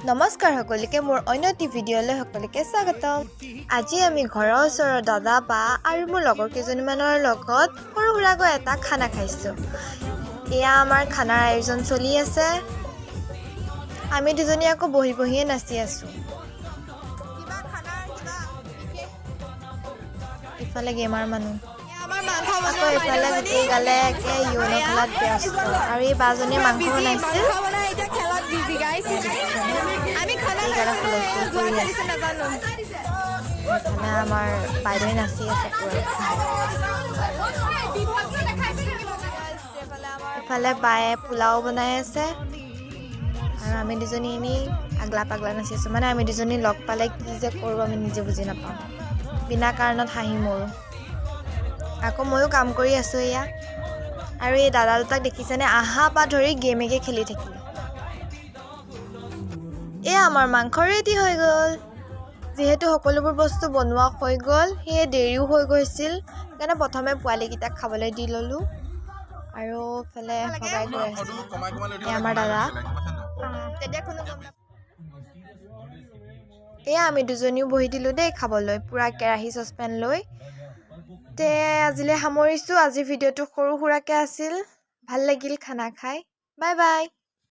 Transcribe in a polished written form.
নমস্কাৰ সকলোকে মোৰ অন্য এটি ভিডিঅ'লৈ সকলোকে স্বাগতম। আজি আমি ঘৰৰ ওচৰৰ দাদা বা আৰু মোৰ লগৰ কেইজনীমানৰ লগত সৰু সুৰাকৈ এটা খানা খাইছোঁ। এয়া আমাৰ খানাৰ আয়োজন চলি আছে। আমি দুজনী আকৌ বহিয়ে নাচি আছোঁ। ইফালে গেমাৰ মানুহ আকৌ এইফালে গোটেই গালে একে য়োনো খেলাত ব্যস্ত আৰু এই বাজনীয়ে মাংস বনাইছিল। আমাৰ বাইদেৱে নাচি আছে এফালে বায়ে পোলাও বনাই আছে আৰু আমি দুজনী এনেই আগলা পাগলা নাচি আছোঁ। মানে আমি দুজনী লগ পালে কি যে কৰোঁ আমি নিজে বুজি নাপাওঁ। বিনা কাৰণত হাঁহি মৰোঁ। আকৌ ময়ো কাম কৰি আছোঁ এয়া। আৰু এই দাদা দুটাক দেখিছেনে আহা পা ধৰি গেমেকে খেলি থাকিলে। এয়া আমাৰ মাংস ৰেডি হৈ গ'ল। যিহেতু সকলোবোৰ বস্তু বনোৱা হৈ গ'ল সেয়ে দেৰিও হৈ গৈছিল, সেইকাৰণে প্ৰথমে পোৱালীকেইটাক খাবলৈ দি ল'লোঁ আৰু ইফালে ভগাই গৈ আছোঁ। আমাৰ দাদা এয়া আমি দুজনীও বহি দিলোঁ দেই খাবলৈ, পূৰা কেৰাহী চচপেন লৈ। তে আজিলৈ সামৰিছোঁ। আজিৰ ভিডিঅ'টো সৰু সুৰাকৈ আছিল। ভাল লাগিল খানা খাই। Bye bye.